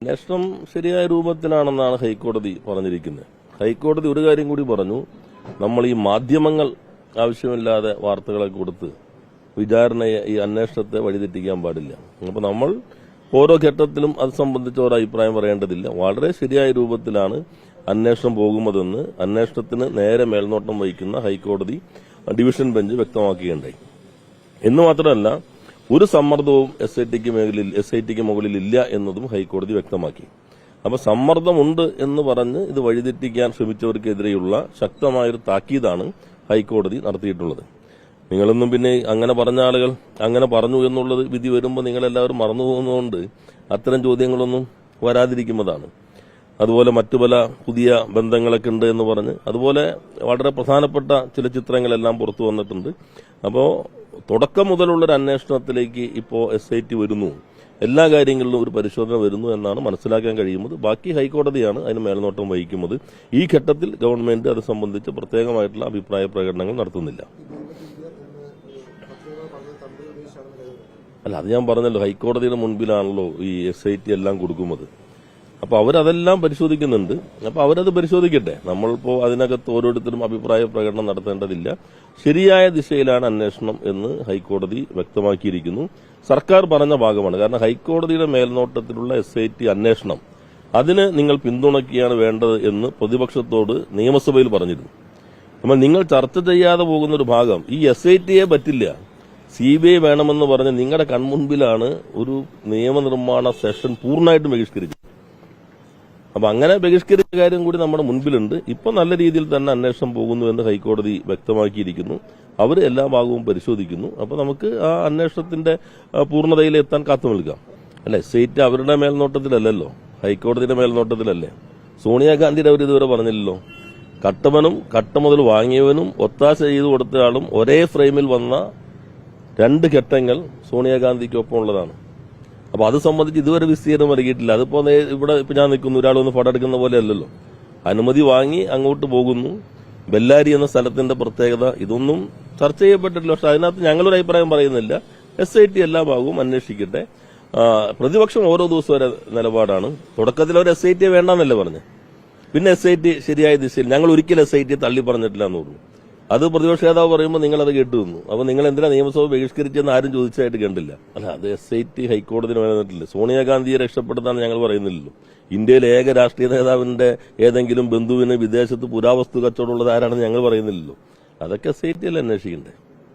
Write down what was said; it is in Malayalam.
അന്വേഷണം ശരിയായ രൂപത്തിലാണെന്നാണ് ഹൈക്കോടതി പറഞ്ഞിരിക്കുന്നത്. ഹൈക്കോടതി ഒരു കാര്യം കൂടി പറഞ്ഞു, നമ്മൾ ഈ മാധ്യമങ്ങൾ ആവശ്യമില്ലാതെ വാർത്തകളെ കൊടുത്ത് വിചാരണയെ ഈ അന്വേഷണത്തെ വഴിതെറ്റിക്കാൻ പാടില്ല. അപ്പോൾ നമ്മൾ ഓരോ ഘട്ടത്തിലും അത് സംബന്ധിച്ച ഒരു അഭിപ്രായം പറയേണ്ടതില്ല. വളരെ ശരിയായ രൂപത്തിലാണ് അന്വേഷണം പോകുന്നതെന്ന് അന്വേഷണത്തിന് നേരെ മേൽനോട്ടം വഹിക്കുന്ന ഹൈക്കോടതി ഡിവിഷൻ ബെഞ്ച് വ്യക്തമാക്കുകയുണ്ടായി. എന്ന് മാത്രമല്ല, ഒരു സമ്മർദ്ദവും എസ് ഐ ടിക്ക് മുകളിൽ ഇല്ല എന്നതും ഹൈക്കോടതി വ്യക്തമാക്കി. അപ്പൊ സമ്മർദ്ദമുണ്ട് എന്ന് പറഞ്ഞ് ഇത് വഴിതെറ്റിക്കാൻ ശ്രമിച്ചവർക്കെതിരെയുള്ള ശക്തമായൊരു താക്കീതാണ് ഹൈക്കോടതി നടത്തിയിട്ടുള്ളത്. നിങ്ങളൊന്നും പിന്നെ അങ്ങനെ പറഞ്ഞ ആളുകൾ അങ്ങനെ പറഞ്ഞു എന്നുള്ളത് വിധി വരുമ്പോൾ നിങ്ങളെല്ലാവരും മറന്നുപോകുന്നതുകൊണ്ട് അത്തരം ചോദ്യങ്ങളൊന്നും വരാതിരിക്കുന്നതാണ്. അതുപോലെ മറ്റു പല പുതിയ ബന്ധങ്ങളൊക്കെ ഉണ്ട് എന്ന് പറഞ്ഞ് അതുപോലെ വളരെ പ്രധാനപ്പെട്ട ചില ചിത്രങ്ങളെല്ലാം പുറത്തു വന്നിട്ടുണ്ട്. അപ്പോൾ തുടക്കം മുതലുള്ളൊരു അന്വേഷണത്തിലേക്ക് ഇപ്പോൾ SIT വരുന്നു, എല്ലാ കാര്യങ്ങളിലും ഒരു പരിശോധന വരുന്നു എന്നാണ് മനസ്സിലാക്കാൻ കഴിയുന്നത്. ബാക്കി ഹൈക്കോടതിയാണ് അതിന് മേൽനോട്ടം വഹിക്കുന്നത്. ഈ ഘട്ടത്തിൽ ഗവൺമെന്റ് അത് സംബന്ധിച്ച് പ്രത്യേകമായിട്ടുള്ള അഭിപ്രായ പ്രകടനങ്ങൾ നടത്തുന്നില്ല. അല്ല, അത് ഞാൻ പറഞ്ഞല്ലോ, ഹൈക്കോടതിയുടെ മുൻപിലാണല്ലോ ഈ SIT എല്ലാം കൊടുക്കുന്നത്. അപ്പൊ അവരതെല്ലാം പരിശോധിക്കുന്നുണ്ട്. അപ്പൊ അവരത് പരിശോധിക്കട്ടെ. നമ്മളിപ്പോ അതിനകത്ത് ഓരോരുത്തരും അഭിപ്രായ പ്രകടനം നടത്തേണ്ടതില്ല. ശരിയായ ദിശയിലാണ് അന്വേഷണം എന്ന് ഹൈക്കോടതി വ്യക്തമാക്കിയിരിക്കുന്നു. സർക്കാർ പറഞ്ഞ ഭാഗമാണ്. കാരണം ഹൈക്കോടതിയുടെ മേൽനോട്ടത്തിലുള്ള SIT അന്വേഷണം അതിന് നിങ്ങൾ പിന്തുണയ്ക്കുകയാണ് വേണ്ടത് എന്ന് പ്രതിപക്ഷത്തോട് നിയമസഭയിൽ പറഞ്ഞിരുന്നു. അപ്പോൾ നിങ്ങൾ ചർച്ച ചെയ്യാതെ പോകുന്ന ഒരു ഭാഗം ഈ SITയെ പറ്റില്ല, CBI വേണമെന്ന് പറഞ്ഞ് നിങ്ങളുടെ കൺമുൻപിലാണ് ഒരു നിയമനിർമ്മാണ സെഷൻ പൂർണ്ണമായിട്ടും ബഹിഷ്കരിച്ചത്. അപ്പൊ അങ്ങനെ ബഹിഷ്കരിച്ച കാര്യം കൂടി നമ്മുടെ മുൻപിലുണ്ട്. ഇപ്പൊ നല്ല രീതിയിൽ തന്നെ അന്വേഷണം പോകുന്നു എന്ന് ഹൈക്കോടതി വ്യക്തമാക്കിയിരിക്കുന്നു. അവർ എല്ലാ ഭാഗവും പരിശോധിക്കുന്നു. അപ്പൊ നമുക്ക് ആ അന്വേഷണത്തിന്റെ പൂർണ്ണതയിലെത്താൻ കാത്തു നിൽക്കാം. അല്ലെ, SIT അവരുടെ മേൽനോട്ടത്തിലല്ലല്ലോ, ഹൈക്കോടതിയുടെ മേൽനോട്ടത്തിലല്ലേ. സോണിയാഗാന്ധിയുടെ അവർ ഇതുവരെ പറഞ്ഞില്ലല്ലോ. കട്ടവനും കട്ട മുതൽ വാങ്ങിയവനും ഒത്താശ ചെയ്തു കൊടുത്തയാളും ഒരേ ഫ്രെയിമിൽ വന്ന 2 ഘട്ടങ്ങൾ സോണിയാഗാന്ധിക്കൊപ്പം ഉള്ളതാണ്. അപ്പൊ അത് സംബന്ധിച്ച് ഇതുവരെ വിസ്തീർണം നൽകിയിട്ടില്ല. അതിപ്പോ ഇവിടെ ഇപ്പൊ ഞാൻ നിൽക്കുന്നു, ഒരാളൊന്ന് പടം എടുക്കുന്ന പോലെ അല്ലല്ലോ. അനുമതി വാങ്ങി അങ്ങോട്ട് പോകുന്നു. ബെല്ലാരി എന്ന സ്ഥലത്തിന്റെ പ്രത്യേകത ഇതൊന്നും ചർച്ച ചെയ്യപ്പെട്ടിട്ടില്ല. പക്ഷെ അതിനകത്ത് ഞങ്ങളൊരു അഭിപ്രായം പറയുന്നില്ല. SIT എല്ലാ ഭാഗവും അന്വേഷിക്കട്ടെ. പ്രതിപക്ഷം ഓരോ ദിവസം വരെ നിലപാടാണ്. തുടക്കത്തിൽ അവർ SIT വേണ്ടെന്നല്ലേ പറഞ്ഞു. പിന്നെ SIT ശരിയായ ദിശയിൽ ഞങ്ങൾ ഒരിക്കലും SIT തള്ളി പറഞ്ഞിട്ടില്ല എന്ന് പറഞ്ഞു. അത് പ്രതിപക്ഷ നേതാവ് പറയുമ്പോൾ നിങ്ങൾ അത് കേട്ടു നിന്നു. അപ്പൊ നിങ്ങൾ എന്തിനാ നിയമസഭ ബഹിഷ്കരിച്ചെന്ന് ആരും ചോദിച്ചായിട്ട് കണ്ടില്ല. അല്ല, അത് SIT ഹൈക്കോടതിന് വേണ്ടിയിട്ടില്ല. സോണിയാഗാന്ധിയെ രക്ഷപ്പെടുത്താന്ന് ഞങ്ങൾ പറയുന്നില്ലല്ലോ. ഇന്ത്യയിലെ ഏക രാഷ്ട്രീയ നേതാവിന്റെ ഏതെങ്കിലും ബന്ധുവിന് വിദേശത്ത് പുരാവസ്തു കച്ചവടമുള്ളത് ആരാണെന്ന് ഞങ്ങൾ പറയുന്നില്ലല്ലോ. അതൊക്കെ SIT അല്ലേ അന്വേഷിക്കണ്ടേ.